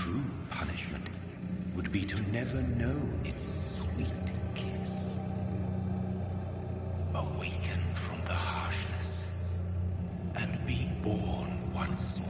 true punishment would be to never know its sweet kiss. Awaken from the harshness and be born once more.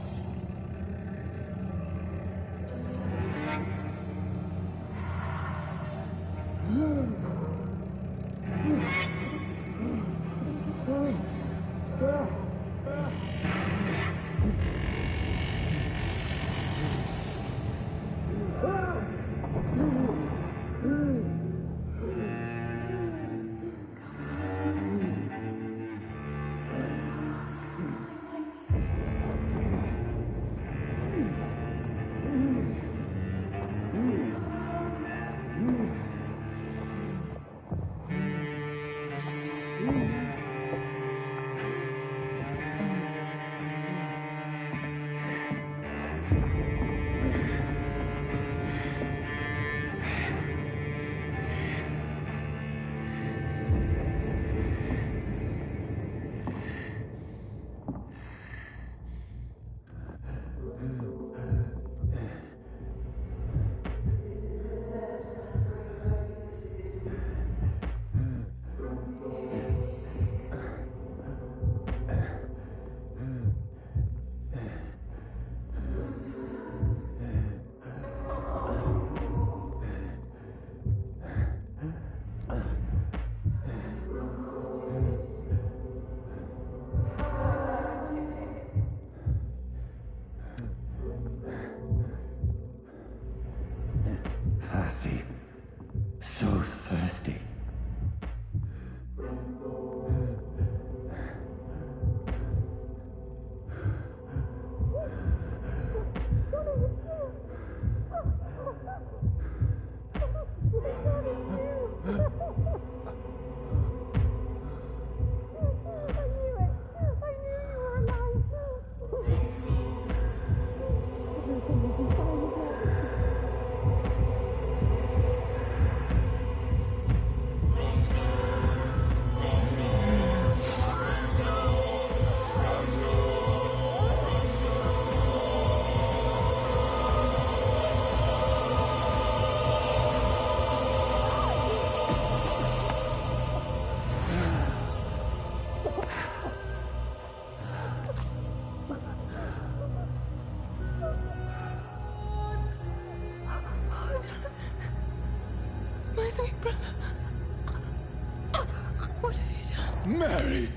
Mary!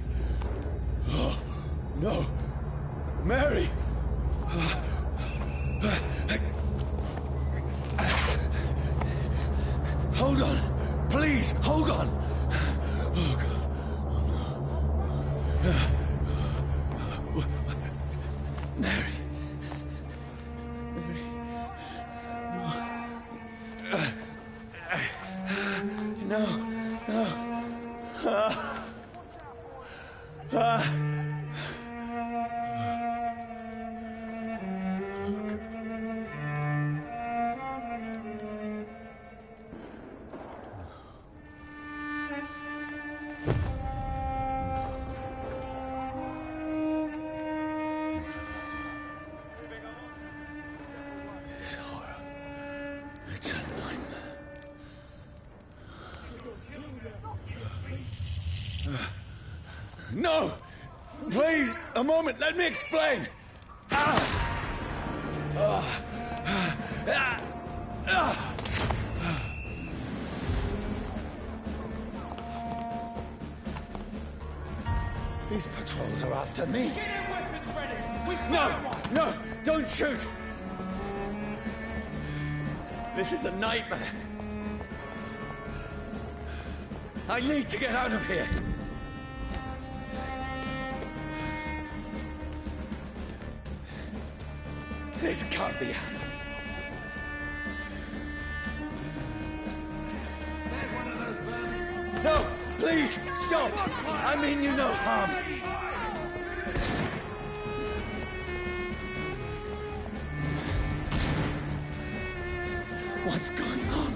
Oh, no! Mary! Hold on! Please, hold on! Oh, God. Oh, no. Mary. Mary. No. No. This horror. It's a nightmare. No! Please, a moment, let me explain! These patrols are after me. Get your weapons ready! We No! Don't shoot! This is a nightmare. I need to get out of here. This can't be happening. There's one of those vermin. No! Please, stop! I mean you no harm. What's going on?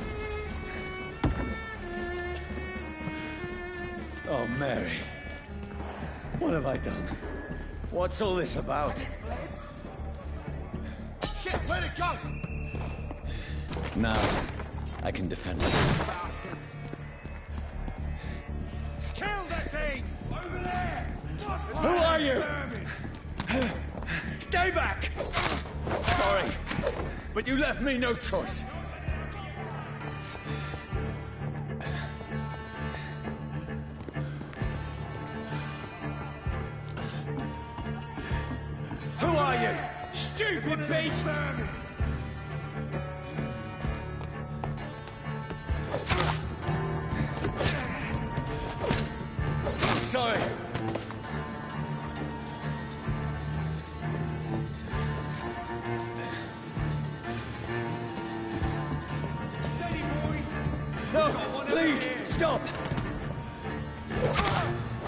Oh, Mary. What have I done? What's all this about? Shit, where'd it go? Now, I can defend it. Bastards! Kill that thing! Over there! Who are you? Stay back! Sorry, but you left me no choice. Who are you? Stupid beast! Sorry. Steady, boys! No, please, stop!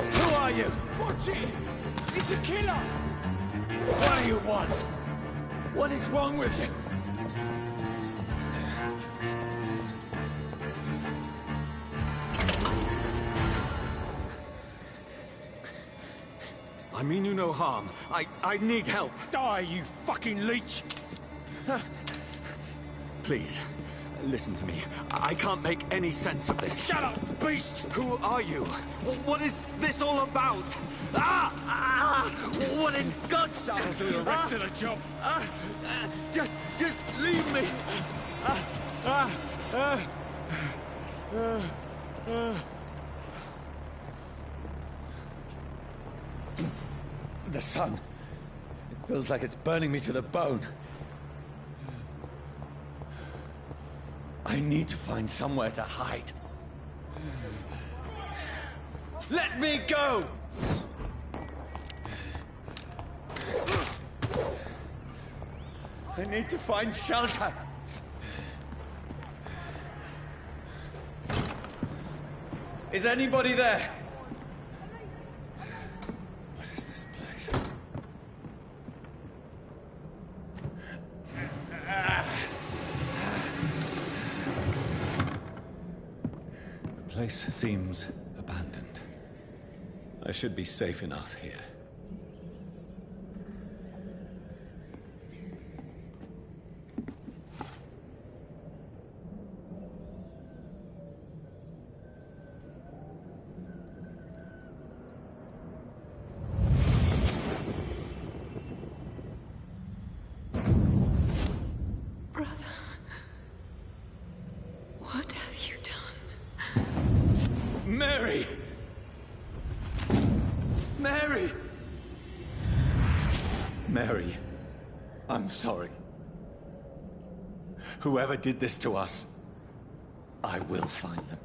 Who are you? Watch it! It's a killer! What do you want? What is wrong with you? I mean you no harm. I need help. Die, you fucking leech! Please, listen to me. I can't make any sense of this. Shut up, beast! Who are you? What is this all about? What in God's name? I'll do the rest of the job. Just leave me. The sun. It feels like it's burning me to the bone. I need to find somewhere to hide. Let me go! I need to find shelter. Is anybody there? What is this place? The place seems abandoned. I should be safe enough here. What have you done? Mary! Mary! Mary, I'm sorry. Whoever did this to us, I will find them.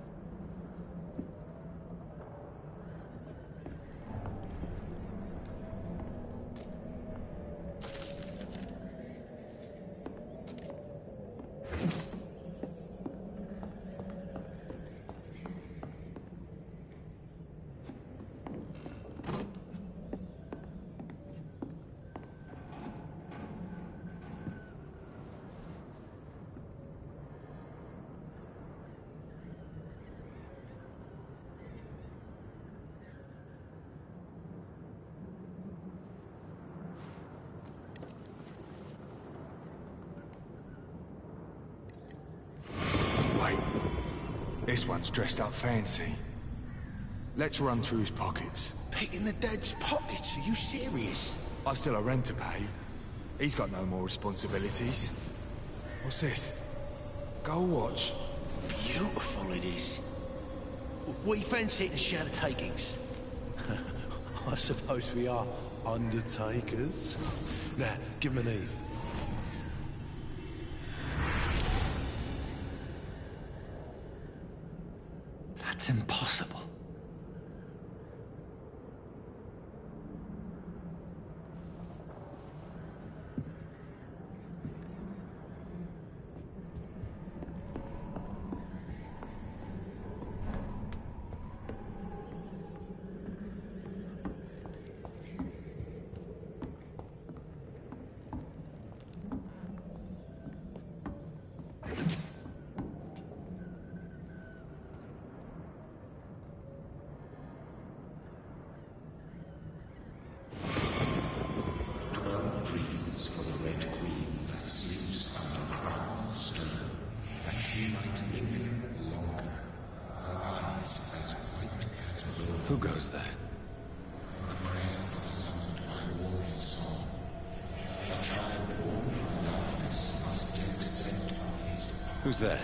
This one's dressed up fancy. Let's run through his pockets. Picking the dead's pockets? Are you serious? I've still a rent to pay. He's got no more responsibilities. What's this? Gold watch. Beautiful it is. We fancy it to share the takings. I suppose we are undertakers. Now, give him an Eve. That's impossible. Who goes there? Who's there?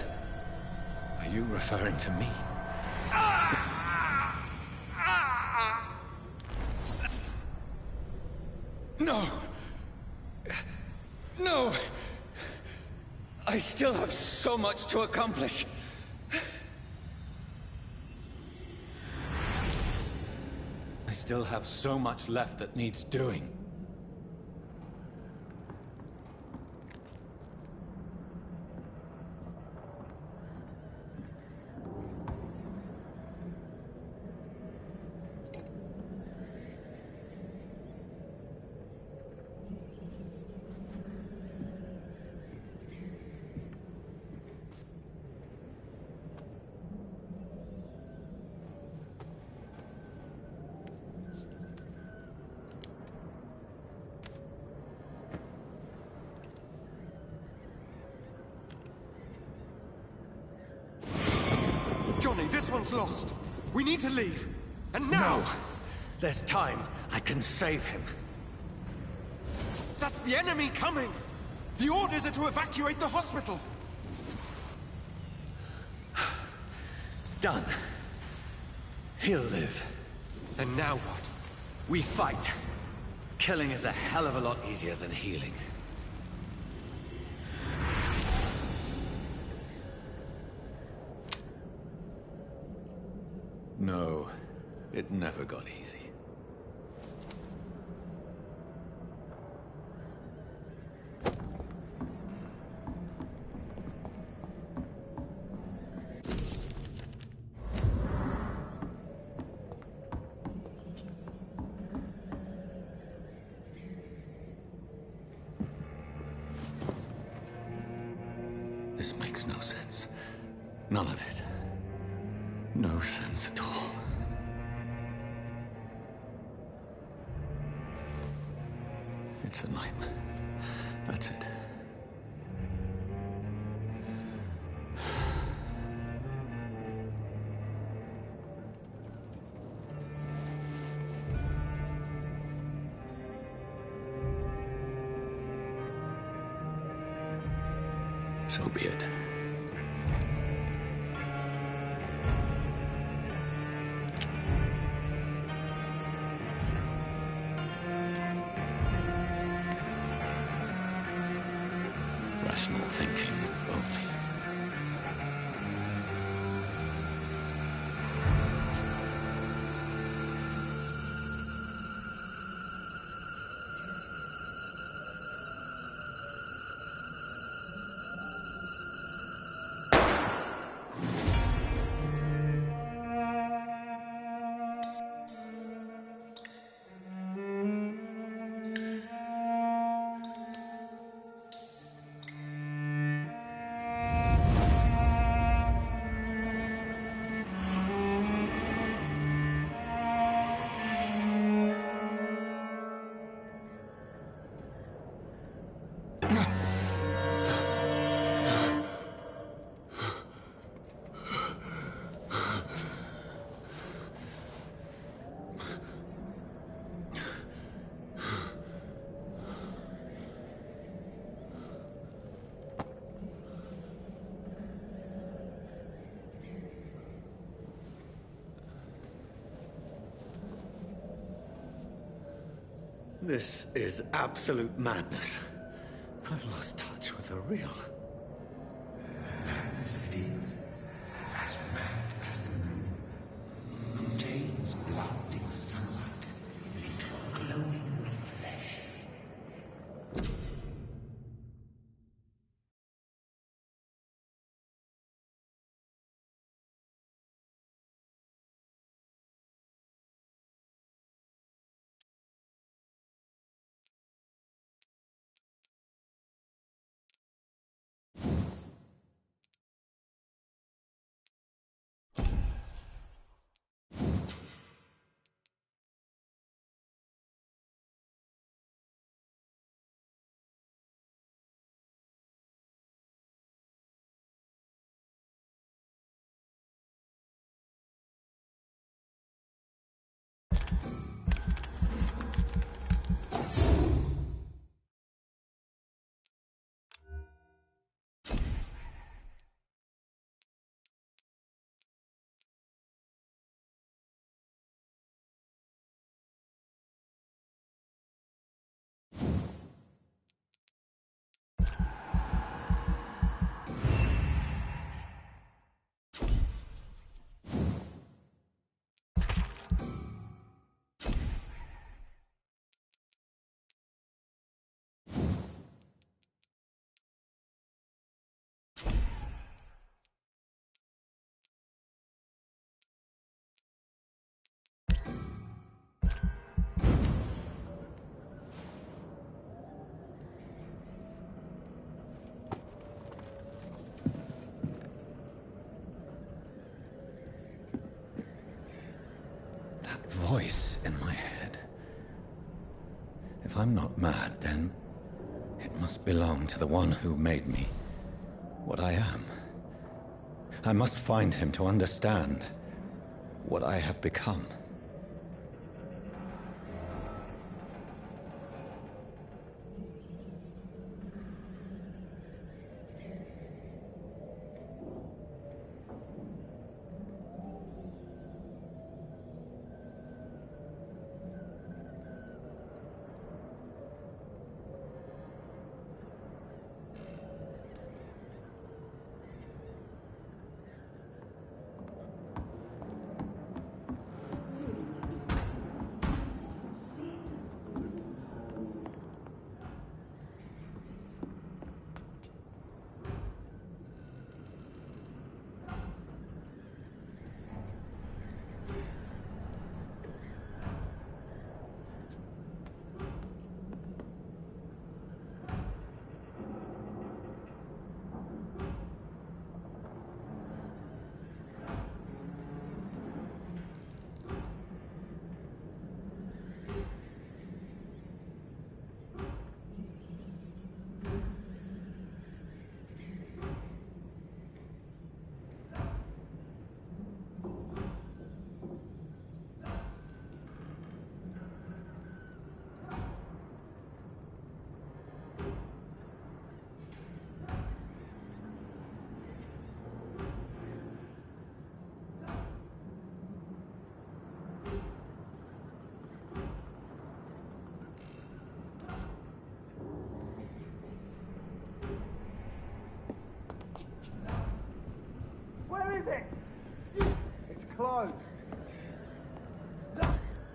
Are you referring to me? No! No! I still have so much to accomplish. I still have so much left that needs doing. Johnny, this one's lost. We need to leave. And now! No! There's time. I can save him. That's the enemy coming! The orders are to evacuate the hospital! Done. He'll live. And now what? We fight. Killing is a hell of a lot easier than healing. No, it never got easy. This makes no sense. None of it. No sense at all. It's a nightmare. That's it. So be it. Rational thinking only. This is absolute madness. I've lost touch with the real. Madness it is, as mad as the moon, contains blinding sunlight into a glowing in my head. If I'm not mad, then it must belong to the one who made me what I am. I must find him to understand what I have become.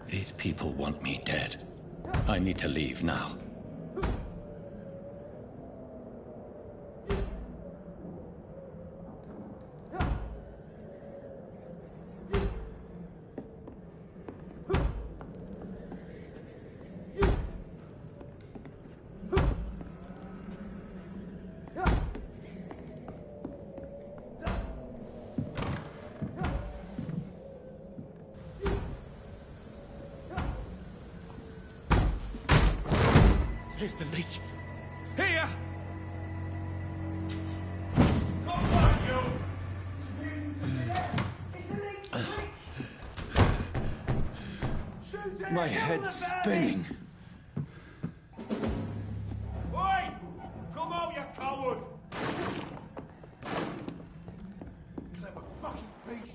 These people want me dead. I need to leave now. Here's the leech. Here! My head's spinning. Oi! Come out, you coward! Clever fucking beasts!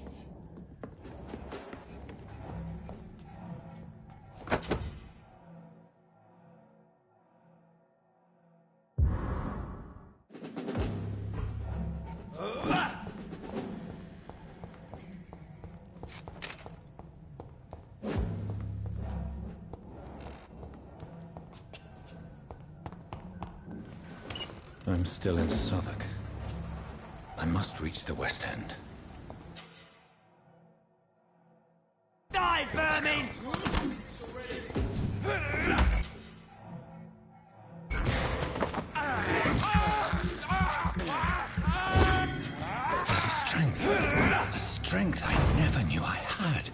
I'm still in Southwark. I must reach the West End. Die, vermin! There's a strength I never knew I had.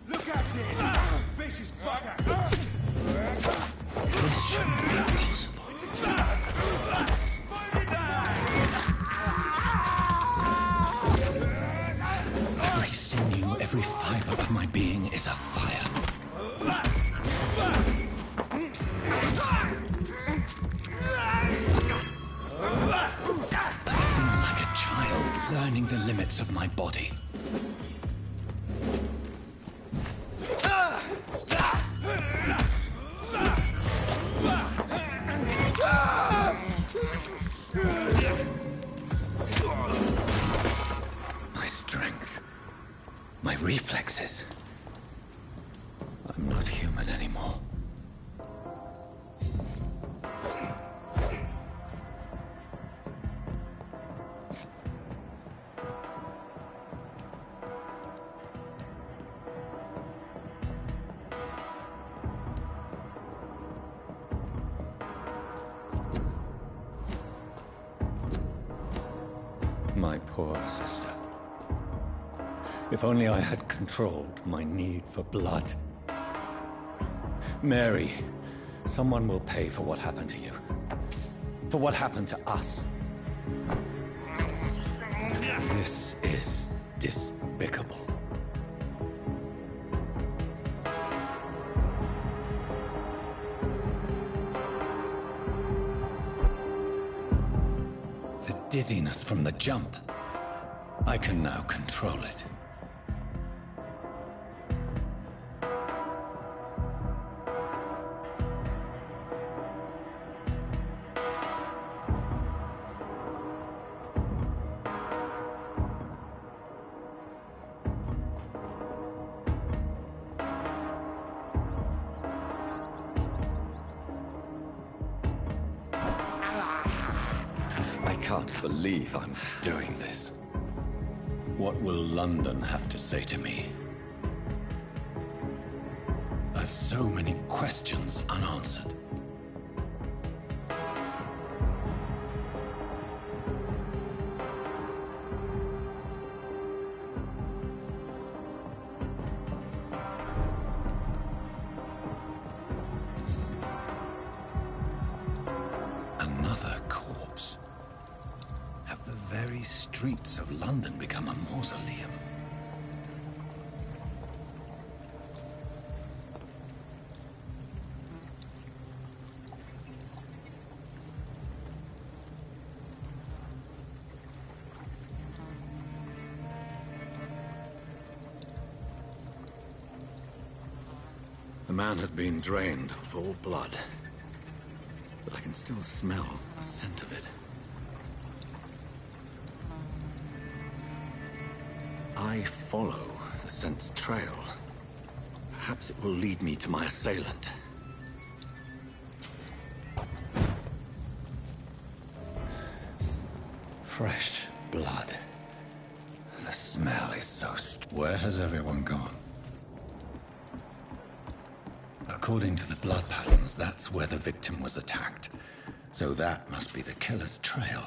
Look at it! Vicious bugger! This shouldn't be possible. Every sinew, every fiber of my being is afire. I feel like a child learning the limits of my body. My strength, my reflexes. I'm not human anymore. My poor sister. If only I had controlled my need for blood. Mary, someone will pay for what happened to you. For what happened to us. This is despicable. The dizziness from the jump. I can now control it. I can't believe I'm doing this. What will London have to say to me? I've so many questions unanswered. Another corpse. Have the very streets of London become a mausoleum? The man has been drained of all blood, but I can still smell the scent of it. I follow the scent's trail. Perhaps it will lead me to my assailant. Fresh blood. The smell is so Where has everyone gone? According to the blood patterns, that's where the victim was attacked. So that must be the killer's trail.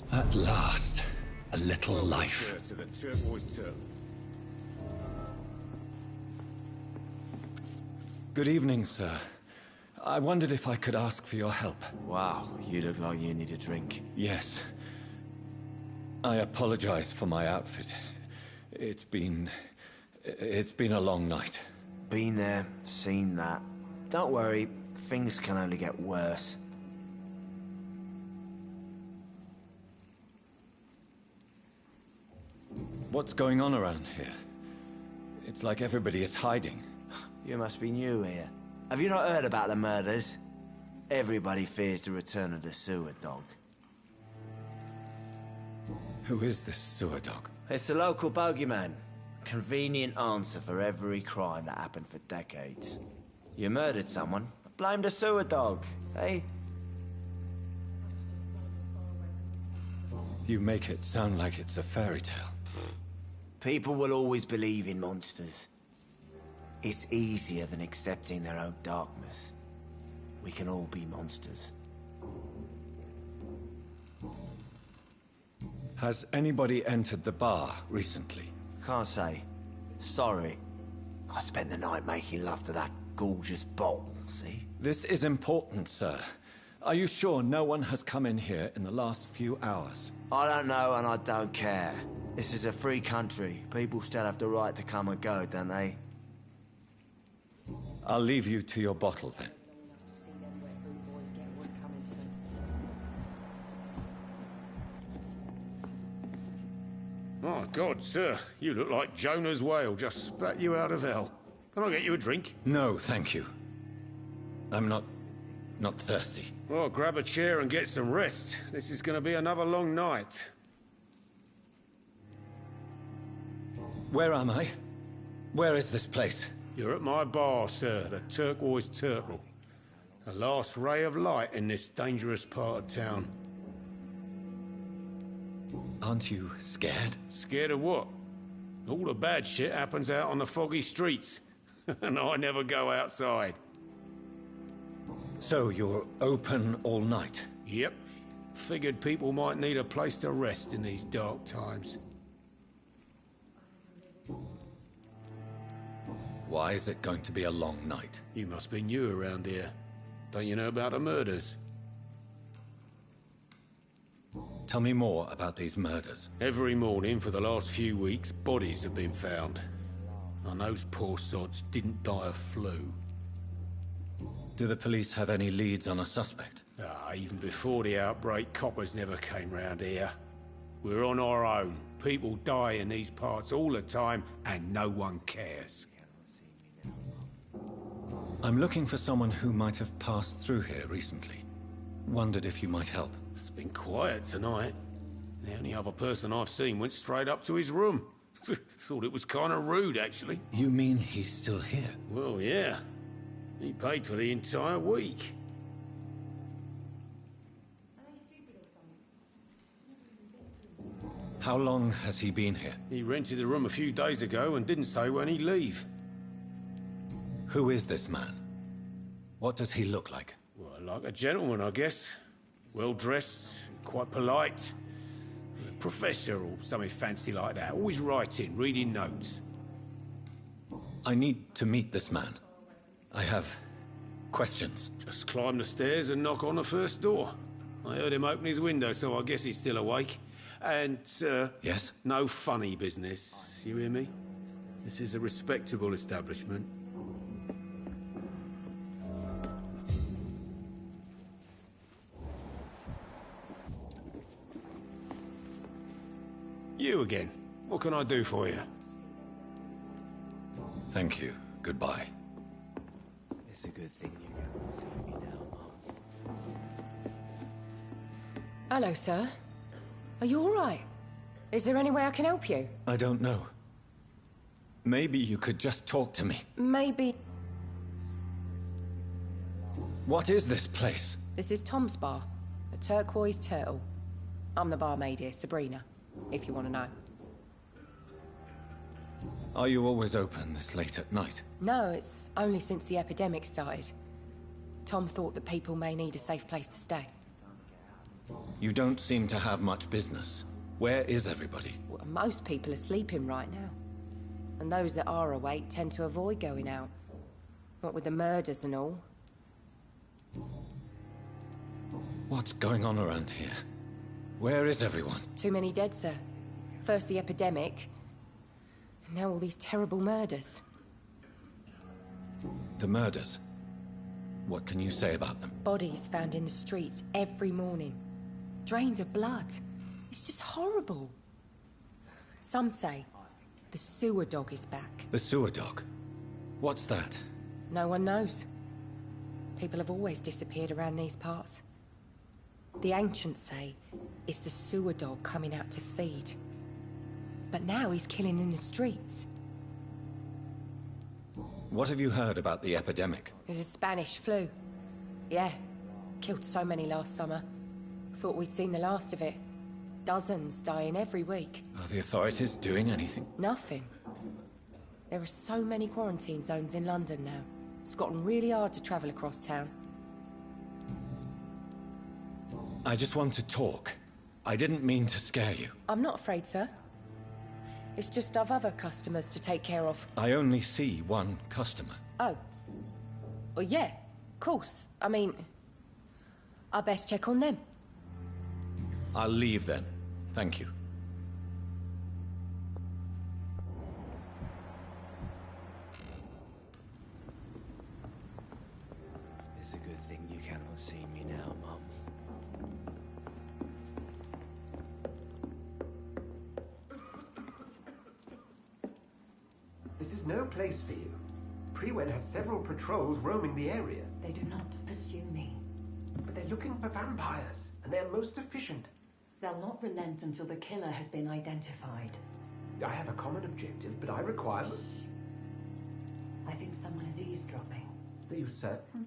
At last, a little life. To the turquoise turtle. Good evening, sir. I wondered if I could ask for your help. Wow, you look like you need a drink. Yes. I apologize for my outfit. It's been a long night. Been there, seen that. Don't worry, things can only get worse. What's going on around here? It's like everybody is hiding. You must be new here. Have you not heard about the murders? Everybody fears the return of the sewer dog. Who is this sewer dog? It's the local bogeyman. Convenient answer for every crime that happened for decades. You murdered someone, blame the sewer dog, eh? You make it sound like it's a fairy tale. People will always believe in monsters. It's easier than accepting their own darkness. We can all be monsters. Has anybody entered the bar recently? Can't say. Sorry. I spent the night making love to that gorgeous bottle, see? This is important, sir. Are you sure no one has come in here in the last few hours? I don't know and I don't care. This is a free country. People still have the right to come and go, don't they? I'll leave you to your bottle then. My God, sir, you look like Jonah's whale just spat you out of hell. Can I get you a drink? No, thank you. I'm not thirsty. Well, grab a chair and get some rest. This is going to be another long night. Where am I? Where is this place? You're at my bar, sir, the Turquoise Turtle. The last ray of light in this dangerous part of town. Aren't you scared? Scared of what? All the bad shit happens out on the foggy streets. And I never go outside. So you're open all night? Yep. Figured people might need a place to rest in these dark times. Why is it going to be a long night? You must be new around here. Don't you know about the murders? Tell me more about these murders. Every morning for the last few weeks, bodies have been found. And those poor sods didn't die of flu. Do the police have any leads on a suspect? Even before the outbreak, coppers never came round here. We're on our own. People die in these parts all the time, and no one cares. I'm looking for someone who might have passed through here recently. Wondered if you might help. It's been quiet tonight. The only other person I've seen went straight up to his room. Thought it was kind of rude, actually. You mean he's still here? Well, yeah. He paid for the entire week. How long has he been here? He rented the room a few days ago and didn't say when he'd leave. Who is this man? What does he look like? Well, like a gentleman, I guess. Well-dressed, quite polite. A professor or something fancy like that. Always writing, reading notes. I need to meet this man. I have questions. Just climb the stairs and knock on the first door. I heard him open his window, so I guess he's still awake. And, Yes? no funny business, you hear me? This is a respectable establishment. You again. What can I do for you? Thank you. Goodbye. It's a good thing you see me now, Mum. Hello, sir. Are you all right? Is there any way I can help you? I don't know. Maybe you could just talk to me. Maybe... What is this place? This is Tom's bar, the Turquoise Turtle. I'm the barmaid here, Sabrina, if you want to know. Are you always open this late at night? No, it's only since the epidemic started. Tom thought that people may need a safe place to stay. You don't seem to have much business. Where is everybody? Well, most people are sleeping right now. And those that are awake tend to avoid going out. What with the murders and all. What's going on around here? Where is everyone? Too many dead, sir. First the epidemic, and now all these terrible murders. The murders. What can you say about them? Bodies found in the streets every morning. Drained of blood. It's just horrible. Some say the sewer dog is back. The sewer dog? What's that? No one knows. People have always disappeared around these parts. The ancients say it's the sewer dog coming out to feed. But now he's killing in the streets. What have you heard about the epidemic? There's a Spanish flu. Yeah. Killed so many last summer. Thought we'd seen the last of it. Dozens dying every week. Are the authorities doing anything? Nothing. There are so many quarantine zones in London now. It's gotten really hard to travel across town. I just want to talk. I didn't mean to scare you. I'm not afraid, sir. It's just I've other customers to take care of. I only see one customer. Oh. Well, yeah, of course. I mean, I best check on them. I'll leave then. Thank you. It's a good thing you cannot see me now, Mum. This is no place for you. Prewen has several patrols roaming the area. They do not pursue me. But they're looking for vampires, and they're most efficient. They'll not relent until the killer has been identified. I have a common objective, but I require... I think someone is eavesdropping. Are you certain?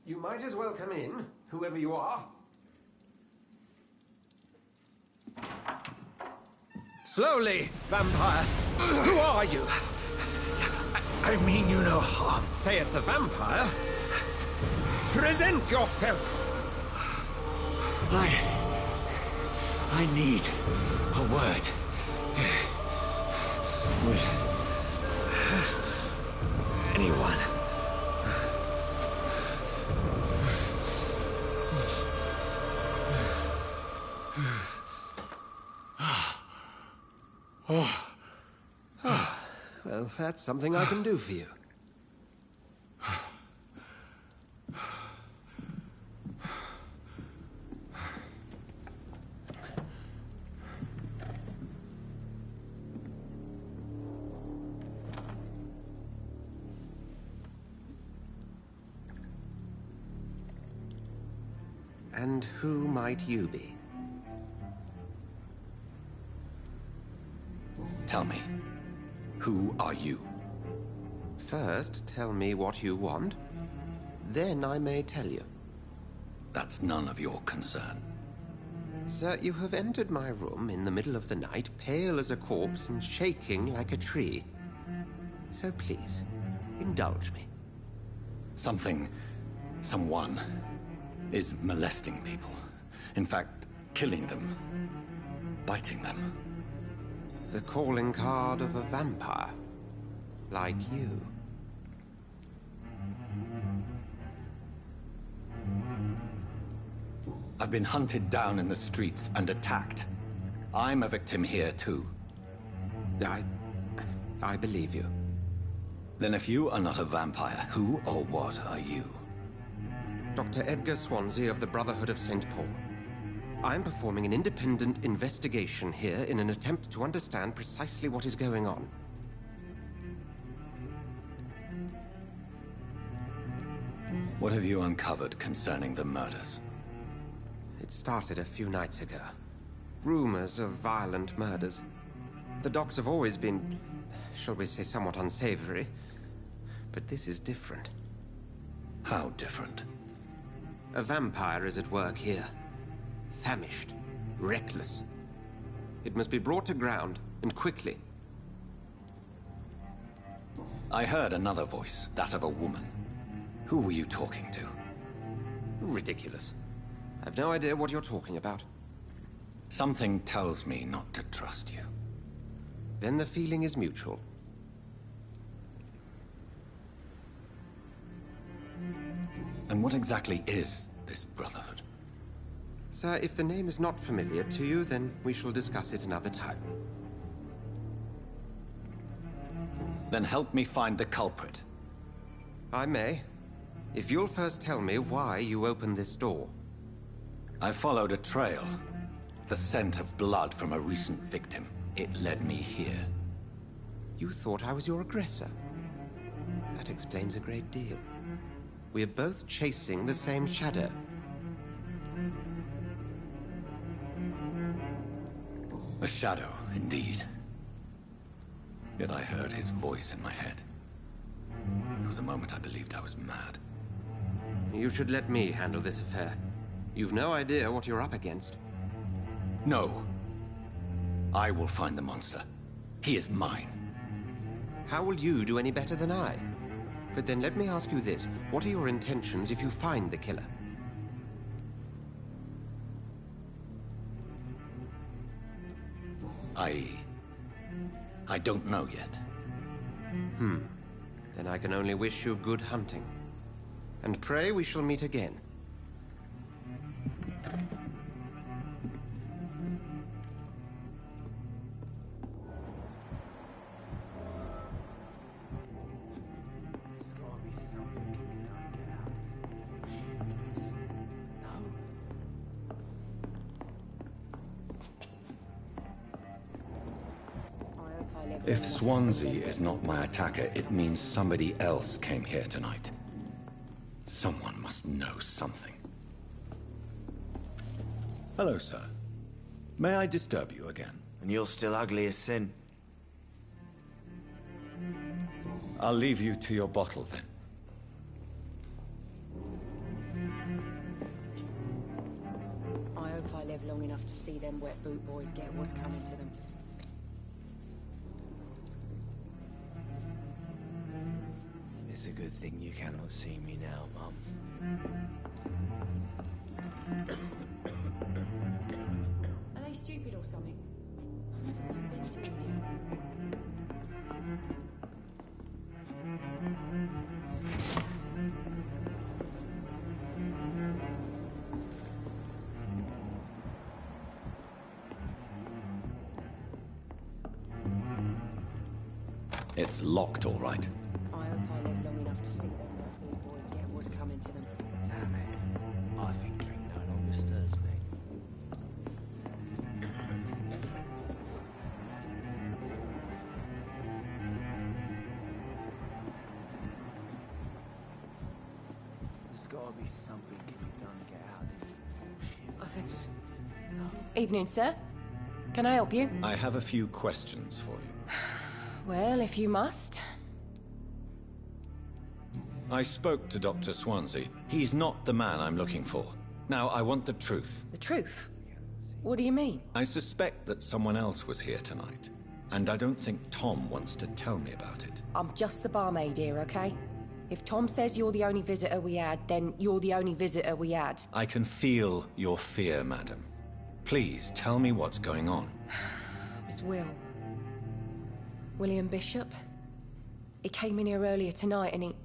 You might as well come in, whoever you are. Slowly, vampire. Who are you? I mean you no harm. Saith the vampire. Present yourself. I need a word. With anyone. Well, that's something I can do for you. And who might you be? Tell me, who are you? First, tell me what you want. Then I may tell you. That's none of your concern. Sir, you have entered my room in the middle of the night, pale as a corpse and shaking like a tree. So please, indulge me. Someone is molesting people. In fact, killing them. Biting them. The calling card of a vampire. Like you. I've been hunted down in the streets and attacked. I'm a victim here, too. I believe you. Then if you are not a vampire, who or what are you? Dr. Edgar Swansea of the Brotherhood of St. Paul. I'm performing an independent investigation here in an attempt to understand precisely what is going on. What have you uncovered concerning the murders? It started a few nights ago. Rumors of violent murders. The docks have always been, shall we say, somewhat unsavory. But this is different. How different? A vampire is at work here. Famished. Reckless. It must be brought to ground, and quickly. I heard another voice, that of a woman. Who were you talking to? Ridiculous. I've no idea what you're talking about. Something tells me not to trust you. Then the feeling is mutual. And what exactly is this Brotherhood? Sir, if the name is not familiar to you, then we shall discuss it another time. Then help me find the culprit. I may. If you'll first tell me why you opened this door. I followed a trail. The scent of blood from a recent victim. It led me here. You thought I was your aggressor. That explains a great deal. We're both chasing the same shadow. A shadow, indeed. Yet I heard his voice in my head. There was a moment I believed I was mad. You should let me handle this affair. You've no idea what you're up against. No. I will find the monster. He is mine. How will you do any better than I? But then let me ask you this. What are your intentions if you find the killer? I don't know yet. Then I can only wish you good hunting. And pray we shall meet again. If Swansea is not my attacker, it means somebody else came here tonight. Someone must know something. Hello, sir. May I disturb you again? And you're still ugly as sin. I'll leave you to your bottle, then. I hope I live long enough to see them wet boot boys get what's coming to them. It's a good thing you cannot see me now, Mum. Are they stupid or something? I've never even been to India. It's locked, all right. I hope I live long enough to see them wet boot boys get what's coming to them. Damn it. I think drink no longer stirs me. There's gotta be something can be done to get out of this bullshit. I think... Evening, sir. Can I help you? I have a few questions for you. Well, if you must. I spoke to Dr. Swansea. He's not the man I'm looking for. Now, I want the truth. The truth? What do you mean? I suspect that someone else was here tonight, and I don't think Tom wants to tell me about it. I'm just the barmaid here, okay? If Tom says you're the only visitor we had, then you're the only visitor we had. I can feel your fear, madam. Please, tell me what's going on. It's Will. William Bishop. He came in here earlier tonight and he...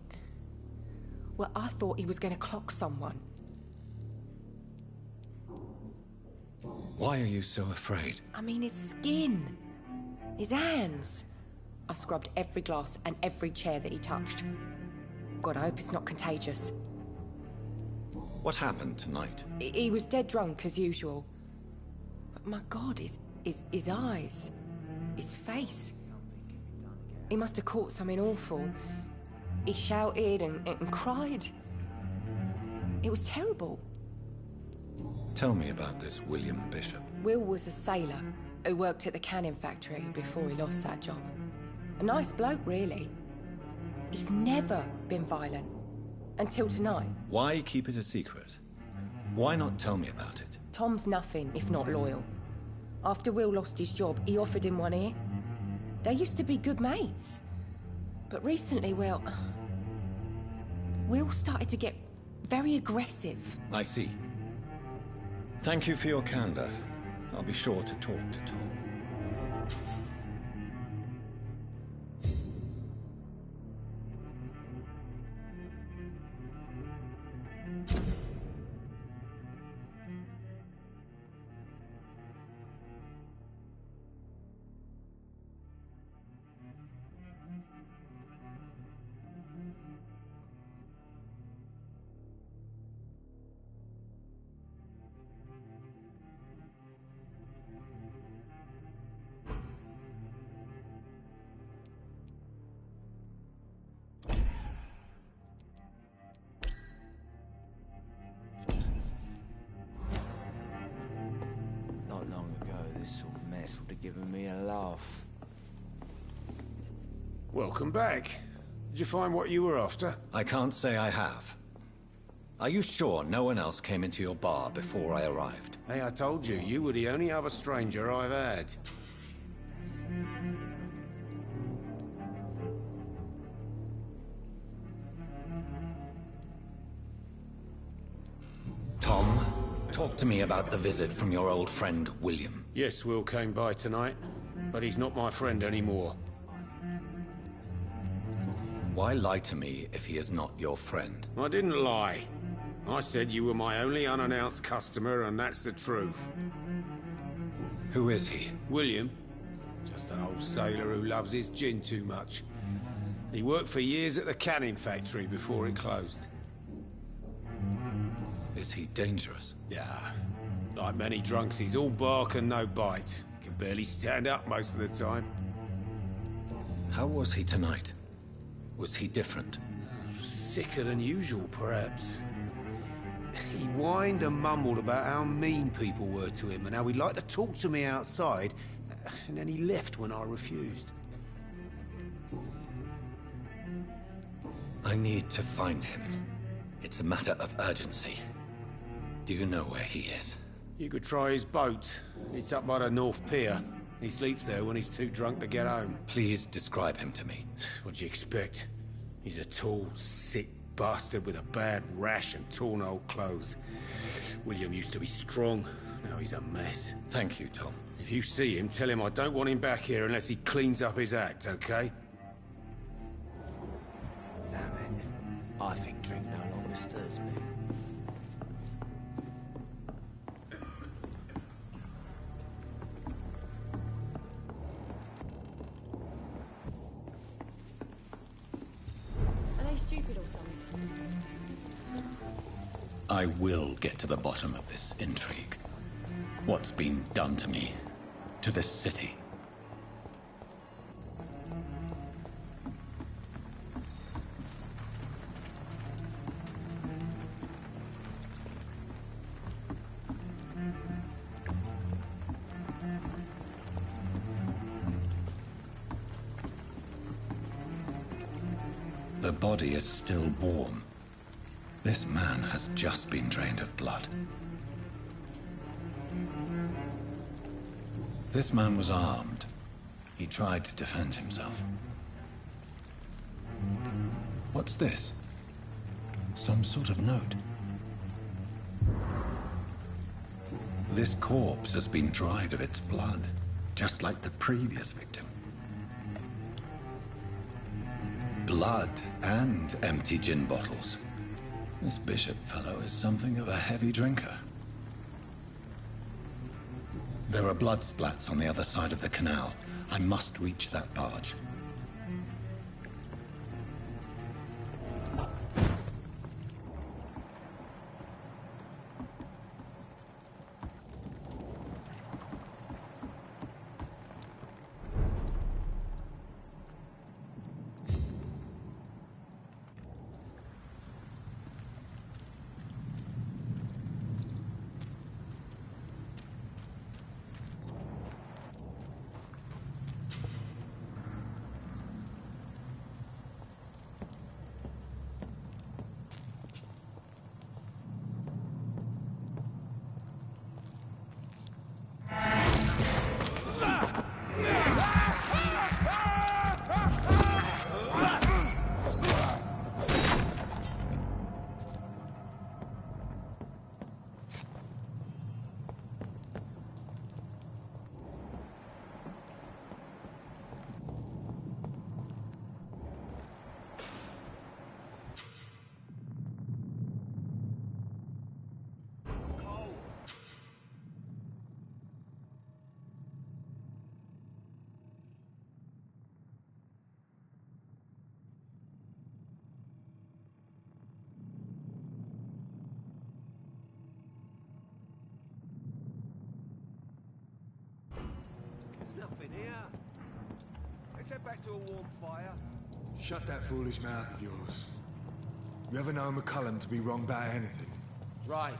Well, I thought he was going to clock someone. Why are you so afraid? I mean, his skin. His hands. I scrubbed every glass and every chair that he touched. God, I hope it's not contagious. What happened tonight? He was dead drunk, as usual. But my God, his eyes. His face. He must have caught something awful. He shouted and cried. It was terrible. Tell me about this William Bishop. Will was a sailor who worked at the canning factory before he lost that job. A nice bloke, really. He's never been violent. Until tonight. Why keep it a secret? Why not tell me about it? Tom's nothing if not loyal. After Will lost his job, he offered him one ear. They used to be good mates. But recently, well... Will started to get very aggressive. I see. Thank you for your candor. I'll be sure to talk to Tom. Welcome back. Did you find what you were after? I can't say I have. Are you sure no one else came into your bar before I arrived? Hey, I told you, you were the only other stranger I've had. Tom, talk to me about the visit from your old friend, William. Yes, Will came by tonight, but he's not my friend anymore. Why lie to me if he is not your friend? I didn't lie. I said you were my only unannounced customer, and that's the truth. Who is he? William. Just an old sailor who loves his gin too much. He worked for years at the canning factory before it closed. Is he dangerous? Yeah. Like many drunks, he's all bark and no bite. Can barely stand up most of the time. How was he tonight? Was he different? Sicker than usual, perhaps. He whined and mumbled about how mean people were to him and how he'd like to talk to me outside, and then he left when I refused. I need to find him. It's a matter of urgency. Do you know where he is? You could try his boat. It's up by the North Pier. He sleeps there when he's too drunk to get home. Please describe him to me. What'd you expect? He's a tall, sick bastard with a bad rash and torn old clothes. William used to be strong. Now he's a mess. Thank you, Tom. If you see him, tell him I don't want him back here unless he cleans up his act, okay? Damn it. I think drink no longer stirs me. Stupid or something. I will get to the bottom of this intrigue. What's been done to me, to this city. The body is still warm. This man has just been drained of blood. This man was armed. He tried to defend himself. What's this? Some sort of note. This corpse has been dried of its blood, just like the previous victim. Blood and empty gin bottles. This bishop fellow is something of a heavy drinker. There are blood splats on the other side of the canal. I must reach that barge. Nothing here. Let's head back to a warm fire. Shut that foolish mouth of yours. You ever know McCullum to be wrong about anything? Right.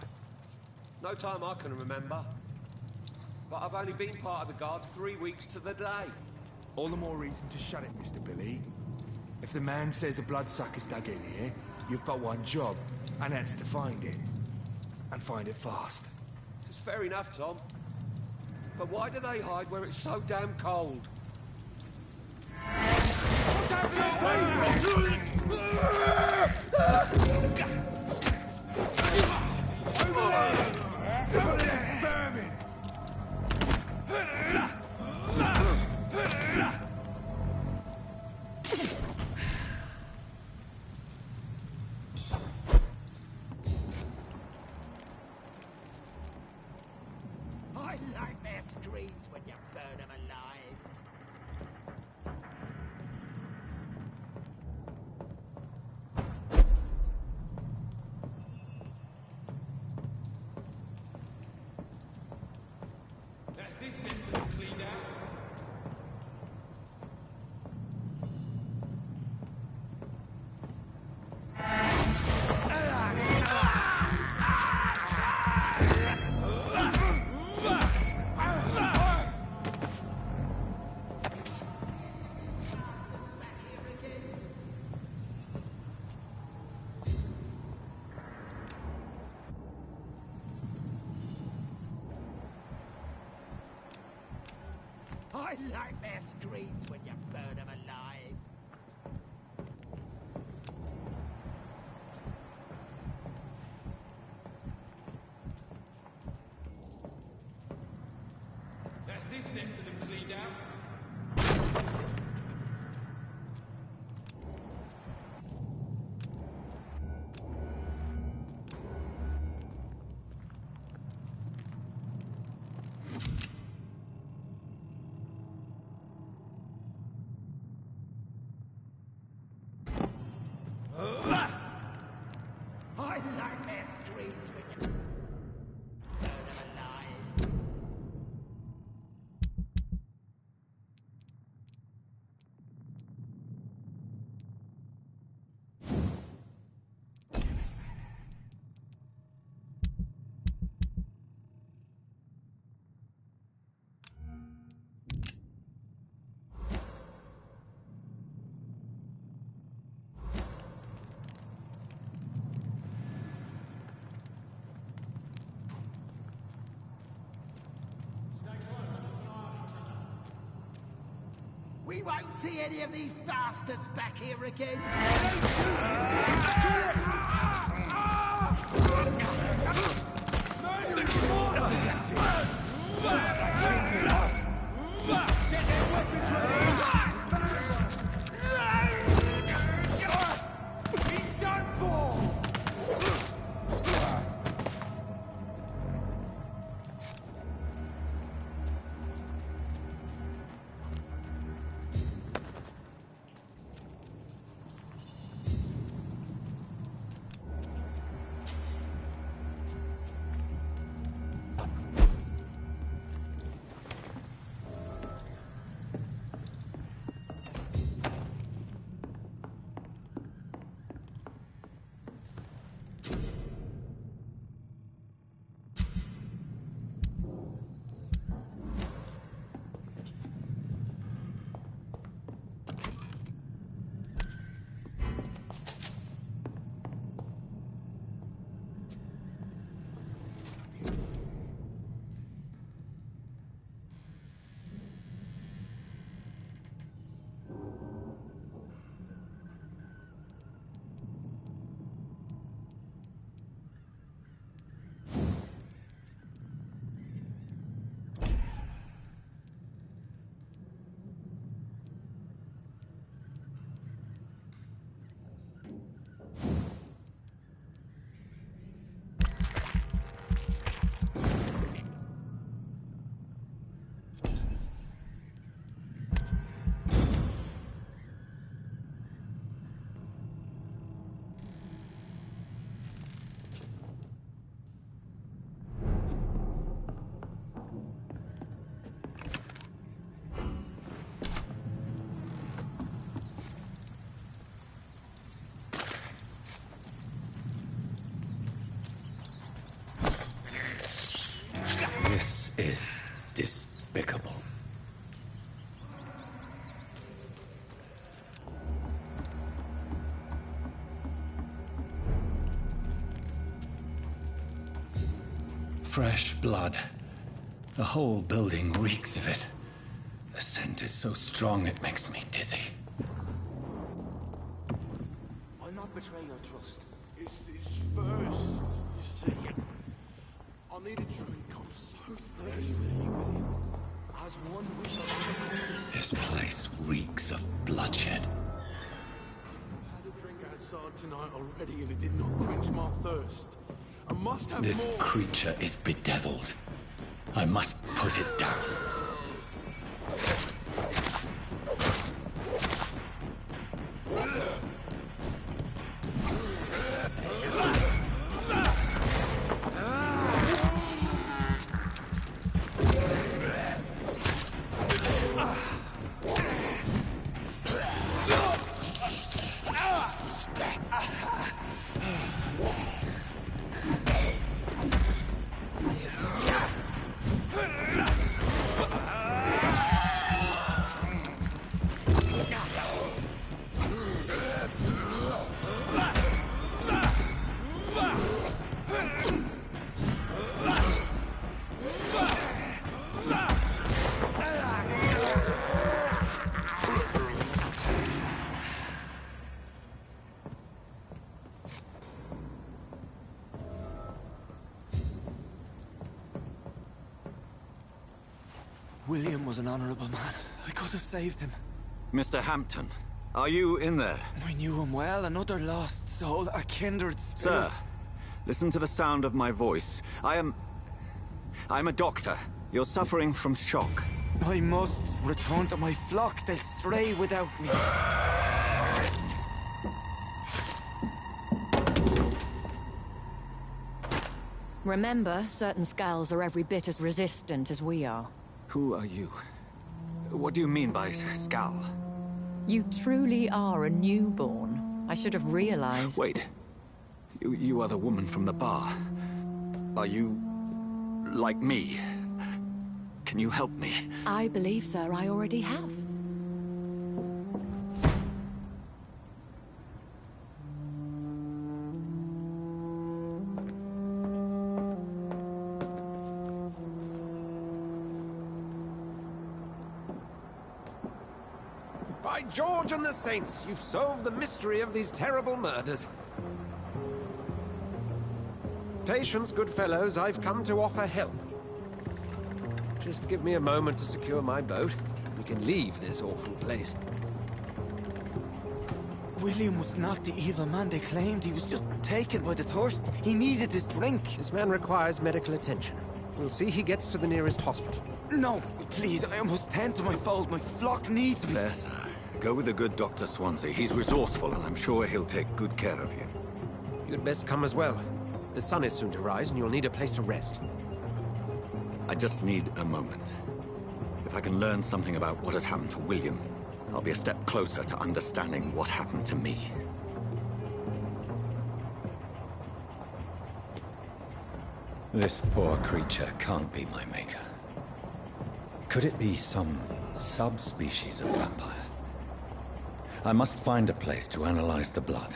No time I can remember. But I've only been part of the guard 3 weeks to the day. All the more reason to shut it, Mr. Billy. If the man says a bloodsucker's dug in here, you've but one job, and that's to find it. And find it fast. It's fair enough, Tom. But why do they hide where it's so damn cold? What's happening? Vermin! I like their screams when you burn them alive. That's this nest to be cleaned out. I like their screams when you burn them alive. That's this nest of them cleaned out. I like their screams when you burn them alive. We won't see any of these bastards back here again. Get their weapons ready! He's done for! fresh blood. The whole building reeks of it. The scent is so strong it makes me dizzy. I'll not betray your trust. It's this first, you see. I need a drink, I'm so thirsty. As one wish I This place reeks of bloodshed. I had a drink outside tonight already and it did not quench my thirst. I must have This more. creature is bedeviled. I must put it down. William was an honorable man. I could have saved him. Mr. Hampton, are you in there? I knew him well, another lost soul, a kindred spirit. Sir, listen to the sound of my voice. I'm a doctor. You're suffering from shock. I must return to my flock. They'll stray without me. Remember, certain skulls are every bit as resistant as we are. Who are you? What do you mean by Skal? You truly are a newborn. I should have realized. Wait. You are the woman from the bar. Are you... like me? Can you help me? I believe, sir, I already have. By George and the Saints, you've solved the mystery of these terrible murders. Patience, good fellows, I've come to offer help. Just give me a moment to secure my boat. We can leave this awful place. William was not the evil man they claimed. He was just taken by the thirst. He needed this drink. This man requires medical attention. We'll see he gets to the nearest hospital. No, please, I must tend to my fold. My flock needs me. There, sir. Go with the good Dr. Swansea. He's resourceful, and I'm sure he'll take good care of you. You'd best come as well. The sun is soon to rise, and you'll need a place to rest. I just need a moment. If I can learn something about what has happened to William, I'll be a step closer to understanding what happened to me. This poor creature can't be my maker. Could it be some subspecies of vampire? I must find a place to analyze the blood.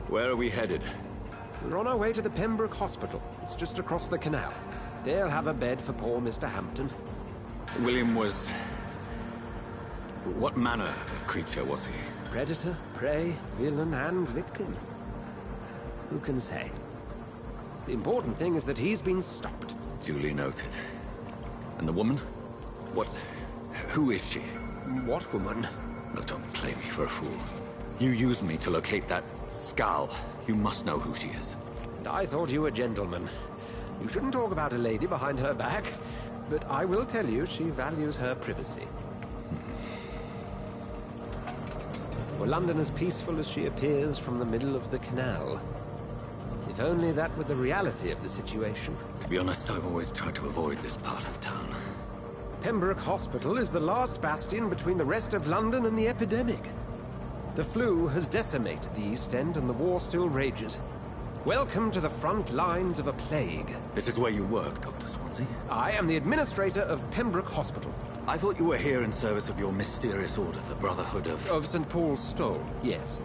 Where are we headed? We're on our way to the Pembroke Hospital. It's just across the canal. They'll have a bed for poor Mr. Hampton. William was... what manner of creature was he? Predator, prey, villain, and victim. Who can say? The important thing is that he's been stopped. Duly noted. And the woman? What... who is she? What woman? No, don't play me for a fool. You used me to locate that Skal. You must know who she is. And I thought you a gentleman. You shouldn't talk about a lady behind her back, but I will tell you she values her privacy. For London as peaceful as she appears from the middle of the canal. If only that were the reality of the situation. To be honest, I've always tried to avoid this part of town. Pembroke Hospital is the last bastion between the rest of London and the epidemic. The flu has decimated the East End and the war still rages. Welcome to the front lines of a plague. This is where you work, Dr. Swansea? I am the administrator of Pembroke Hospital. I thought you were here in service of your mysterious order, the Brotherhood of... Of St. Paul's Stole, yes.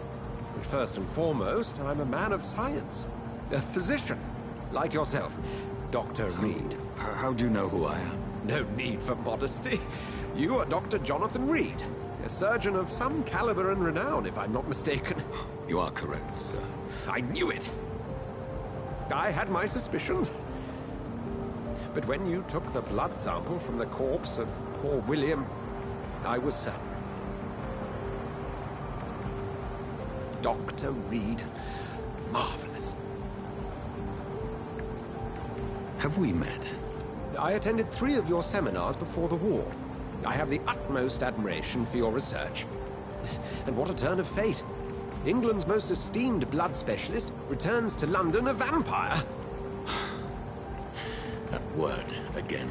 But first and foremost, I'm a man of science. A physician, like yourself, Dr. Reed. How do you know who I am? No need for modesty. You are Dr. Jonathan Reed, a surgeon of some caliber and renown, if I'm not mistaken. You are correct, sir. I knew it! I had my suspicions. But when you took the blood sample from the corpse of poor William, I was certain. Dr. Reed. Marvelous. Have we met? I attended 3 of your seminars before the war. I have the utmost admiration for your research. And what a turn of fate. England's most esteemed blood specialist returns to London a vampire. That word, again.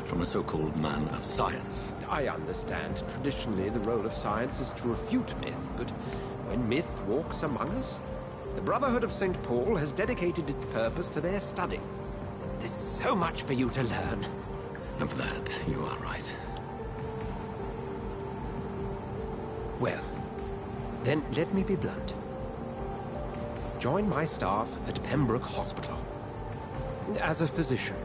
From a so-called man of science. I understand. Traditionally, the role of science is to refute myth, but when myth walks among us, the Brotherhood of St. Paul has dedicated its purpose to their study. There's so much for you to learn. Of that, you are right. Well, then let me be blunt. Join my staff at Pembroke Hospital. As a physician.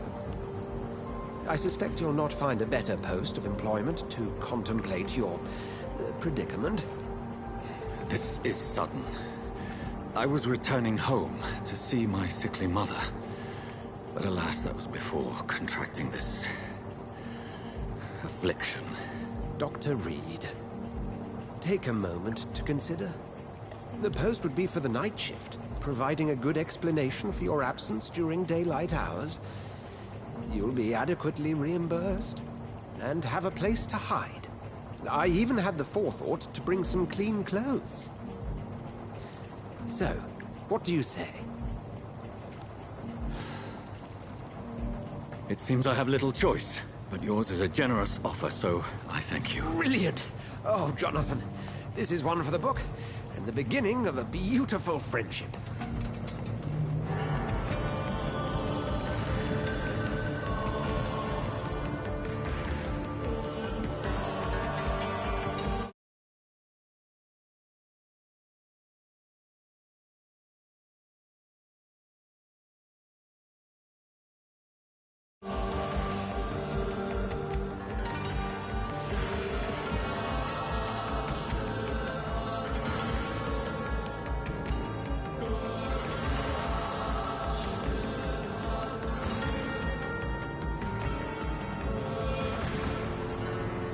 I suspect you'll not find a better post of employment to contemplate your predicament. This is sudden. I was returning home to see my sickly mother. But alas, that was before contracting this... affliction. Dr. Reed, take a moment to consider. The post would be for the night shift, providing a good explanation for your absence during daylight hours. You'll be adequately reimbursed, and have a place to hide. I even had the forethought to bring some clean clothes. So, what do you say? It seems I have little choice, but yours is a generous offer, so I thank you. Brilliant! Oh, Jonathan, this is one for the book, and the beginning of a beautiful friendship.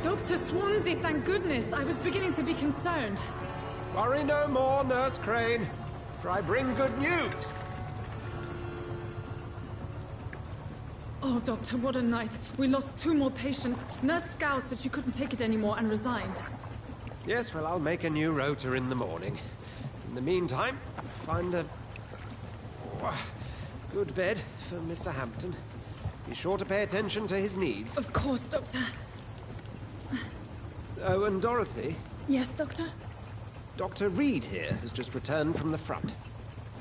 Dr. Swansea, thank goodness. I was beginning to be concerned. Worry no more, Nurse Crane, for I bring good news. Oh, Doctor, what a night. We lost 2 more patients. Nurse Scow said she couldn't take it anymore and resigned. Yes, well, I'll make a new rota in the morning. In the meantime, find a... good bed for Mr. Hampton. Be sure to pay attention to his needs. Of course, Doctor. Oh, and Dorothy? Yes, Doctor? Dr. Reed here has just returned from the front.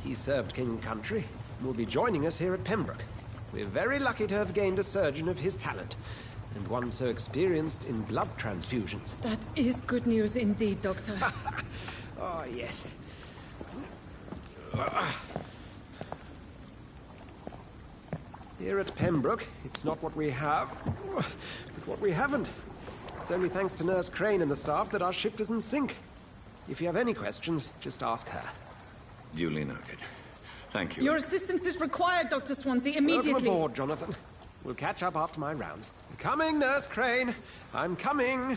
He served King and Country and will be joining us here at Pembroke. We're very lucky to have gained a surgeon of his talent, and one so experienced in blood transfusions. That is good news indeed, Doctor. Oh, yes. Here at Pembroke, it's not what we have, but what we haven't. It's only thanks to Nurse Crane and the staff that our ship doesn't sink. If you have any questions, just ask her. Duly noted. Thank you. Your assistance is required, Dr. Swansea, immediately. Welcome aboard, Jonathan. We'll catch up after my rounds. Coming, Nurse Crane. I'm coming.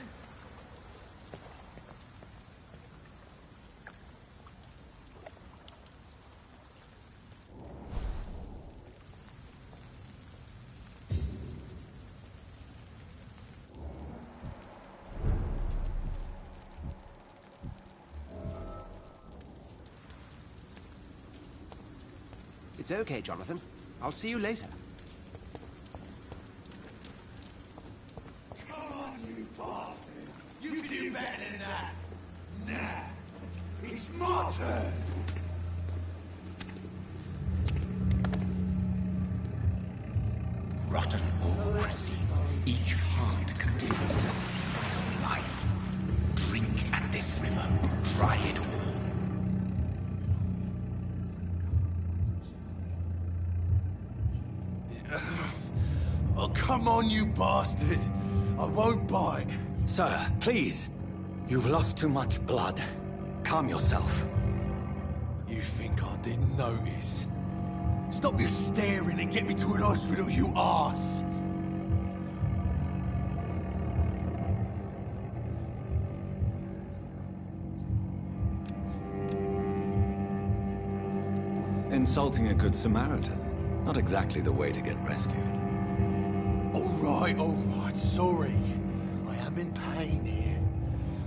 It's okay, Jonathan. I'll see you later. Come on, you bastard! You can do better than that! Nah! It's my turn! Rotten or crusty, each heart contains the secret of life. Drink at this river, try it all. Oh, come on, you bastard! I won't bite! Sir, please. You've lost too much blood. Calm yourself. You think I didn't notice? Stop your staring and get me to an hospital, you arse! Insulting a good Samaritan. Not exactly the way to get rescued. All right, sorry. I am in pain here.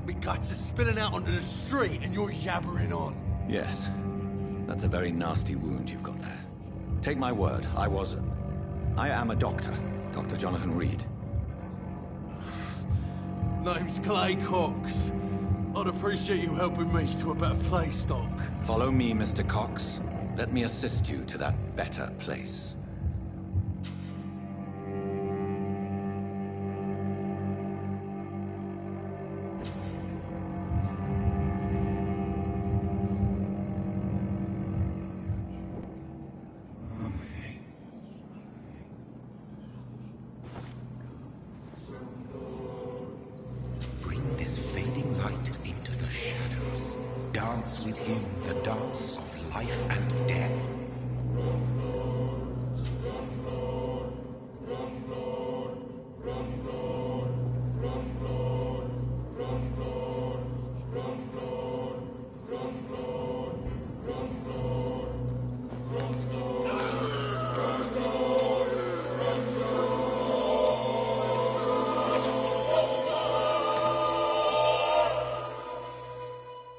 My guts are spilling out onto the street and you're yabbering on. Yes. That's a very nasty wound you've got there. Take my word, I am a doctor. Dr. Jonathan Reed. Name's Clay Cox. I'd appreciate you helping me to a better place, Doc. Follow me, Mr. Cox. Let me assist you to that better place. Bring this fading light into the shadows. Dance with him the dance of life and death.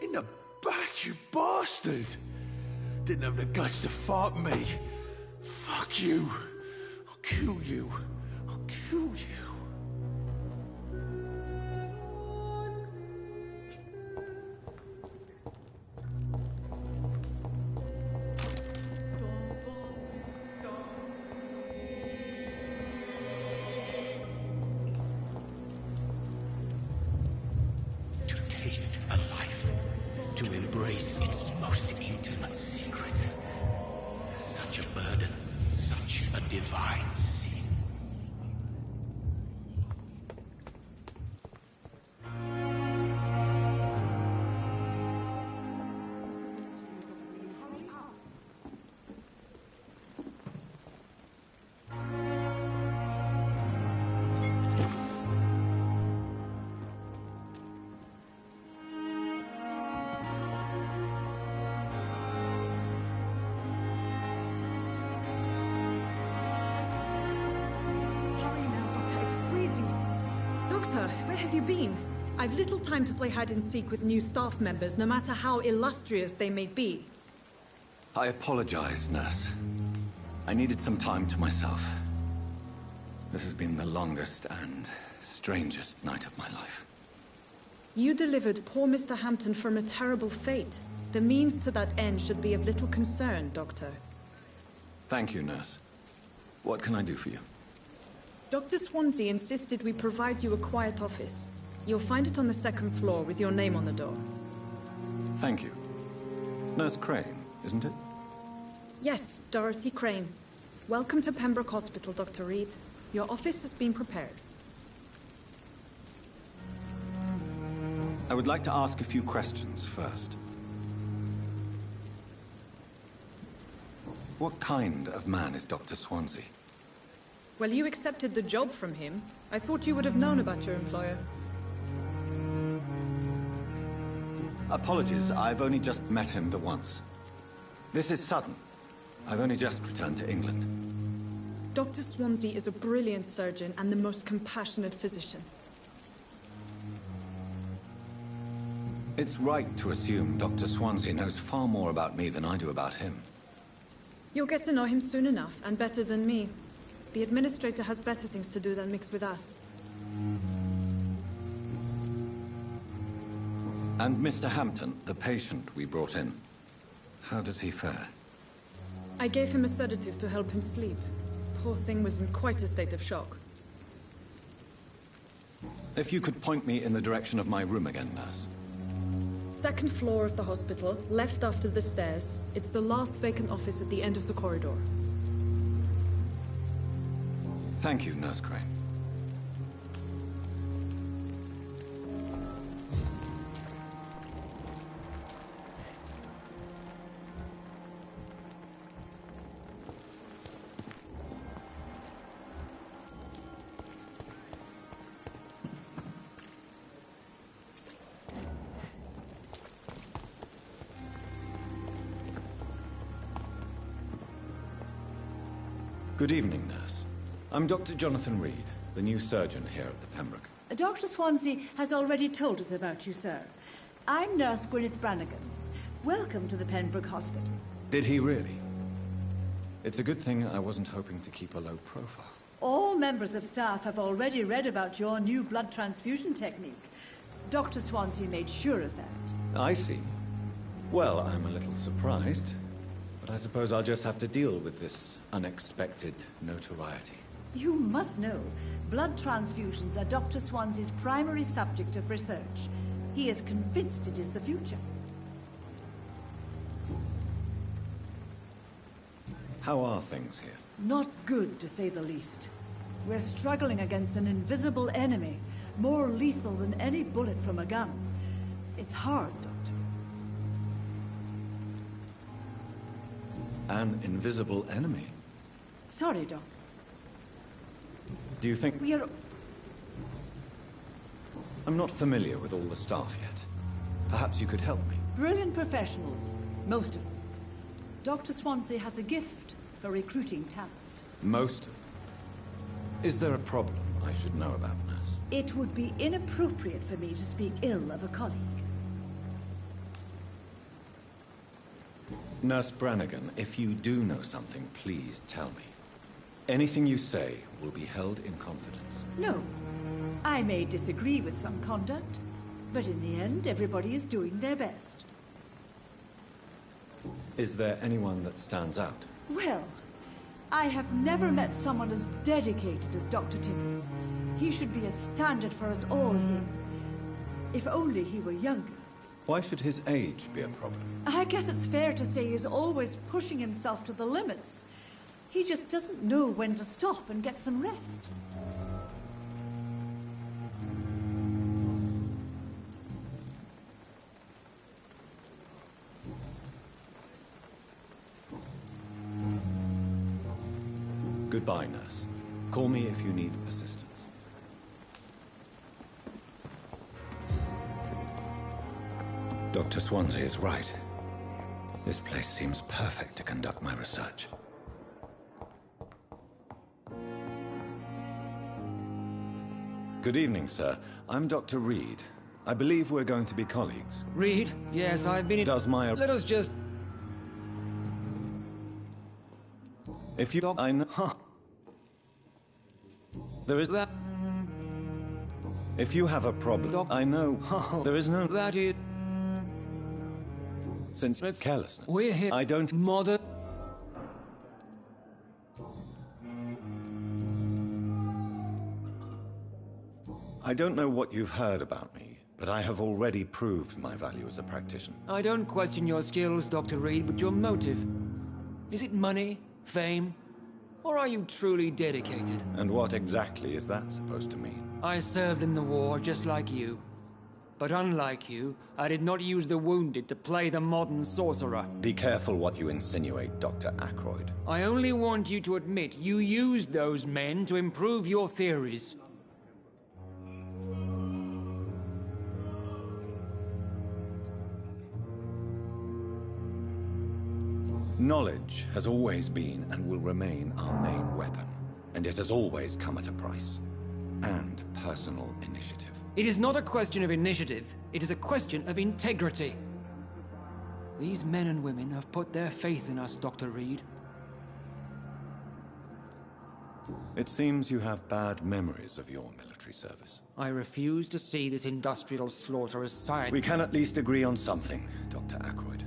In the back, you bastard! Didn't have the guts to fight me. Fuck you. I'll kill you. I'll kill you. To taste a life, to embrace its most intimate secrets. Such a burden, such a divine sin. Where have you been? I've little time to play hide-and-seek with new staff members, no matter how illustrious they may be. I apologize, nurse. I needed some time to myself. This has been the longest and strangest night of my life. You delivered poor Mr. Hampton from a terrible fate. The means to that end should be of little concern, Doctor. Thank you, nurse. What can I do for you? Dr. Swansea insisted we provide you a quiet office. You'll find it on the second floor with your name on the door. Thank you. Nurse Crane, isn't it? Yes, Dorothy Crane. Welcome to Pembroke Hospital, Dr. Reed. Your office has been prepared. I would like to ask a few questions first. What kind of man is Dr. Swansea? Well, you accepted the job from him. I thought you would have known about your employer. Apologies, I've only just met him the once. This is sudden. I've only just returned to England. Dr. Swansea is a brilliant surgeon and the most compassionate physician. It's right to assume Dr. Swansea knows far more about me than I do about him. You'll get to know him soon enough, and better than me. The administrator has better things to do than mix with us. And Mr. Hampton, the patient we brought in, how does he fare? I gave him a sedative to help him sleep. Poor thing was in quite a state of shock. If you could point me in the direction of my room again, nurse. Second floor of the hospital, left after the stairs. It's the last vacant office at the end of the corridor. Thank you, Nurse Crane. Good evening, nurse. I'm Dr. Jonathan Reed, the new surgeon here at the Pembroke. Dr. Swansea has already told us about you, sir. I'm Nurse Gwyneth Brannigan. Welcome to the Pembroke Hospital. Did he really? It's a good thing I wasn't hoping to keep a low profile. All members of staff have already read about your new blood transfusion technique. Dr. Swansea made sure of that. I see. Well, I'm a little surprised, but I suppose I'll just have to deal with this unexpected notoriety. You must know, blood transfusions are Dr. Swansea's primary subject of research. He is convinced it is the future. How are things here? Not good, to say the least. We're struggling against an invisible enemy, more lethal than any bullet from a gun. It's hard, Doctor. An invisible enemy? Sorry, Doc. Do you think... We are... I'm not familiar with all the staff yet. Perhaps you could help me. Brilliant professionals, most of them. Dr. Swansea has a gift for recruiting talent. Most of them? Is there a problem I should know about, nurse? It would be inappropriate for me to speak ill of a colleague. Nurse Brannigan, if you do know something, please tell me. Anything you say will be held in confidence. No. I may disagree with some conduct, but in the end, everybody is doing their best. Is there anyone that stands out? Well, I have never met someone as dedicated as Dr. Timmins. He should be a standard for us all here. If only he were younger. Why should his age be a problem? I guess it's fair to say he's always pushing himself to the limits. He just doesn't know when to stop and get some rest. Goodbye, nurse. Call me if you need assistance. Dr. Swansea is right. This place seems perfect to conduct my research. Good evening, sir. I'm Dr. Reed. I believe we're going to be colleagues. Reed? Yes, I've been in... Does my... Let us just... If you... I know... Huh. There is... That... If you have a problem, I know... There is no... That is... Since it's carelessness. We're here... I don't... Modern... I don't know what you've heard about me, but I have already proved my value as a practitioner. I don't question your skills, Dr. Reed, but your motive... Is it money? Fame? Or are you truly dedicated? And what exactly is that supposed to mean? I served in the war just like you. But unlike you, I did not use the wounded to play the modern sorcerer. Be careful what you insinuate, Dr. Ackroyd. I only want you to admit you used those men to improve your theories. Knowledge has always been and will remain our main weapon, and it has always come at a price. And personal initiative. It is not a question of initiative, it is a question of integrity. These men and women have put their faith in us, Dr. Reed. It seems you have bad memories of your military service. I refuse to see this industrial slaughter as science. We can at least agree on something, Dr. Ackroyd.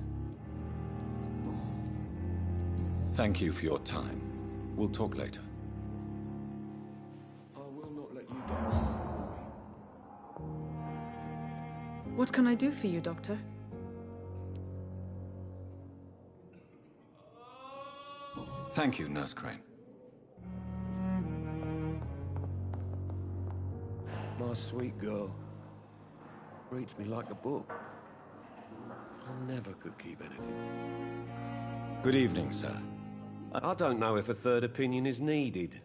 Thank you for your time. We'll talk later. I will not let you down. What can I do for you, Doctor? Thank you, Nurse Crane. My sweet girl. Reads me like a book. I never could keep anything. Good evening, sir. I don't know if a third opinion is needed.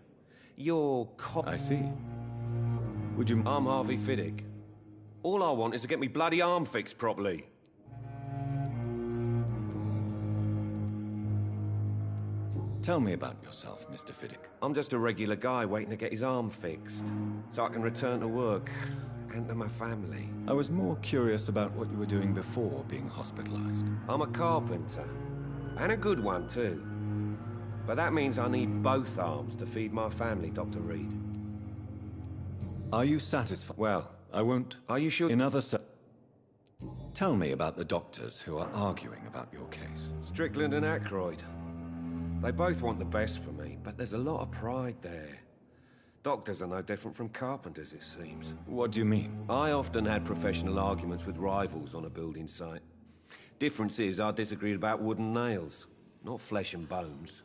You're I see. Would you... I'm Harvey Fiddick. All I want is to get me bloody arm fixed properly. Tell me about yourself, Mr. Fiddick. I'm just a regular guy waiting to get his arm fixed, so I can return to work and to my family. I was more curious about what you were doing before being hospitalized. I'm a carpenter, and a good one too. But that means I need both arms to feed my family, Dr. Reed. Are you satisfied? Well, I won't... Are you sure? Tell me about the doctors who are arguing about your case. Strickland and Ackroyd. They both want the best for me, but there's a lot of pride there. Doctors are no different from carpenters, it seems. What do you mean? I often had professional arguments with rivals on a building site. Difference is I disagreed about wooden nails, not flesh and bones.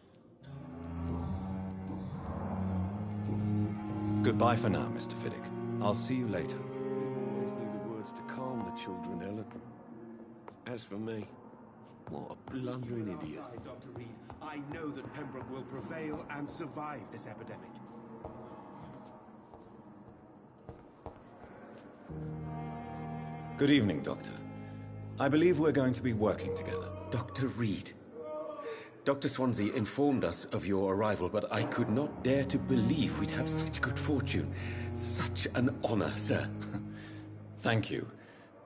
Goodbye for now, Mr. Fiddick. I'll see you later. You always knew the words to calm the children, Ellen. As for me, what a blundering idiot. Dr. Reed, I know that Pembroke will prevail and survive this epidemic. Good evening, Doctor. I believe we're going to be working together. Dr. Reed. Dr. Swansea informed us of your arrival, but I could not dare to believe we'd have such good fortune. Such an honor, sir. Thank you.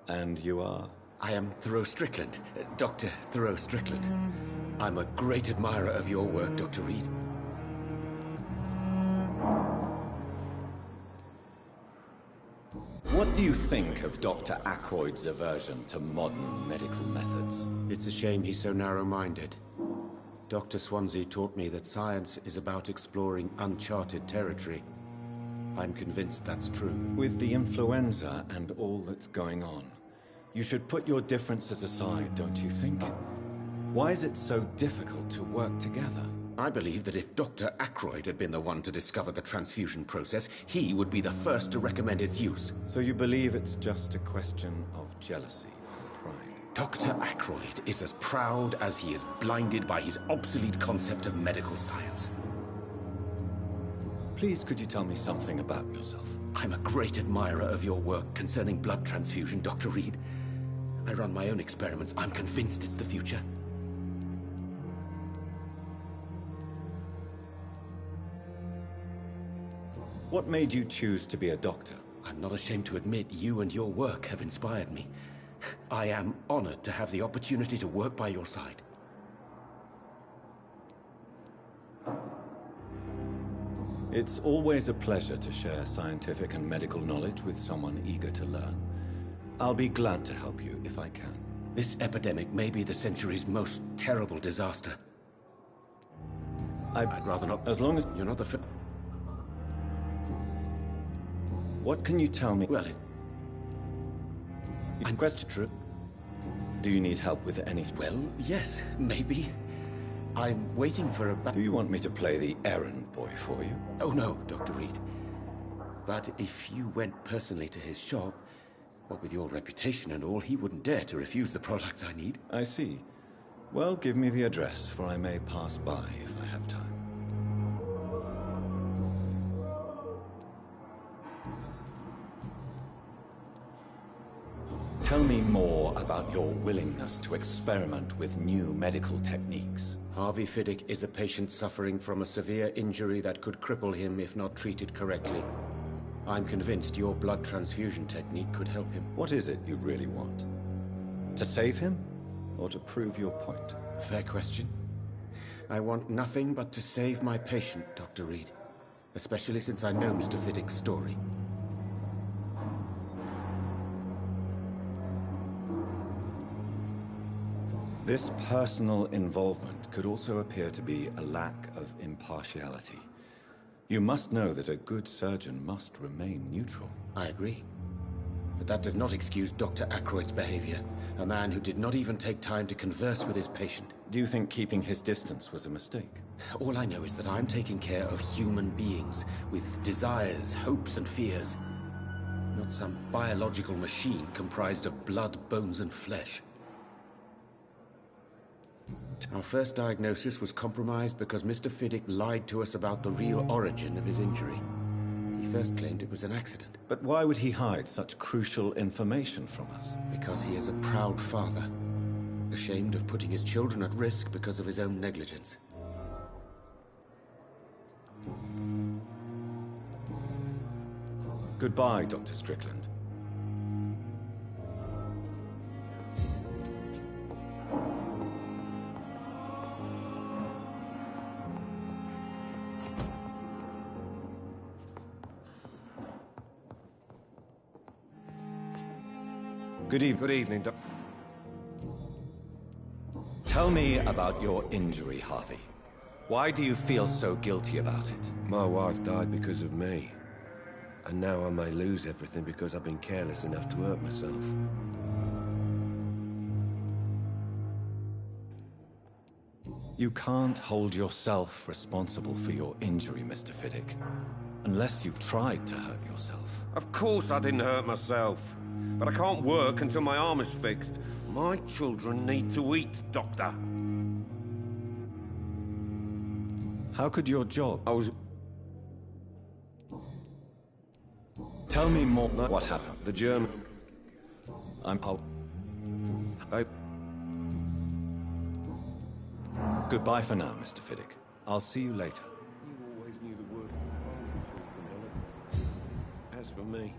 And you are? I am Thoreau Strickland, Dr. Thoreau Strickland. I'm a great admirer of your work, Dr. Reed. What do you think of Dr. Ackroyd's aversion to modern medical methods? It's a shame he's so narrow-minded. Dr. Swansea taught me that science is about exploring uncharted territory. I'm convinced that's true. With the influenza and all that's going on, you should put your differences aside, don't you think? Why is it so difficult to work together? I believe that if Dr. Ackroyd had been the one to discover the transfusion process, he would be the first to recommend its use. So you believe it's just a question of jealousy and pride? Dr. Ackroyd is as proud as he is blinded by his obsolete concept of medical science. Please, could you tell me something about yourself? I'm a great admirer of your work concerning blood transfusion, Dr. Reed. I run my own experiments. I'm convinced it's the future. What made you choose to be a doctor? I'm not ashamed to admit you and your work have inspired me. I am honored to have the opportunity to work by your side. It's always a pleasure to share scientific and medical knowledge with someone eager to learn. I'll be glad to help you if I can. This epidemic may be the century's most terrible disaster. I'd rather not... As long as... You're not the first... What can you tell me? Well, I'm question true. Do you need help with anything? Well, yes, maybe. I'm waiting for a... Do you want me to play the errand boy for you? Oh, no, Dr. Reed. But if you went personally to his shop, what with your reputation and all, he wouldn't dare to refuse the products I need. I see. Well, give me the address, for I may pass by if I have time. Tell me more about your willingness to experiment with new medical techniques. Harvey Fiddick is a patient suffering from a severe injury that could cripple him if not treated correctly. I'm convinced your blood transfusion technique could help him. What is it you really want? To save him? Or to prove your point? Fair question. I want nothing but to save my patient, Dr. Reed. especially since I know Mr. Fiddick's story. This personal involvement could also appear to be a lack of impartiality. You must know that a good surgeon must remain neutral. I agree. But that does not excuse Dr. Aykroyd's behavior. A man who did not even take time to converse with his patient. Do you think keeping his distance was a mistake? All I know is that I'm taking care of human beings with desires, hopes, and fears. Not some biological machine comprised of blood, bones, and flesh. Our first diagnosis was compromised because Mr. Fiddick lied to us about the real origin of his injury. He first claimed it was an accident. But why would he hide such crucial information from us? Because he is a proud father, ashamed of putting his children at risk because of his own negligence. Goodbye, Dr. Strickland. Good evening. Good evening, Doc. Tell me about your injury, Harvey. Why do you feel so guilty about it? My wife died because of me. And now I may lose everything because I've been careless enough to hurt myself. You can't hold yourself responsible for your injury, Mr. Fiddick. Unless you tried to hurt yourself. Of course I didn't hurt myself. But I can't work until my arm is fixed. My children need to eat, Doctor. How could your job... I was... Tell me more. What happened? The German... Goodbye for now, Mr. Fiddick. I'll see you later. You always knew the word. As for me...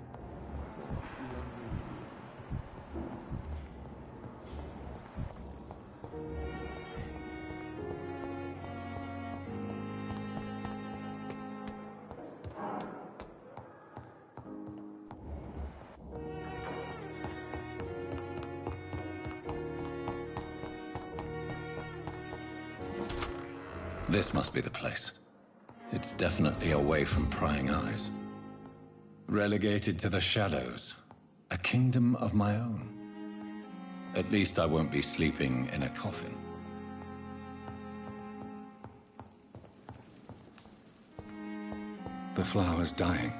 This must be the place. It's definitely away from prying eyes. Relegated to the shadows. A kingdom of my own. At least I won't be sleeping in a coffin. The flower's dying.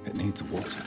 It needs water.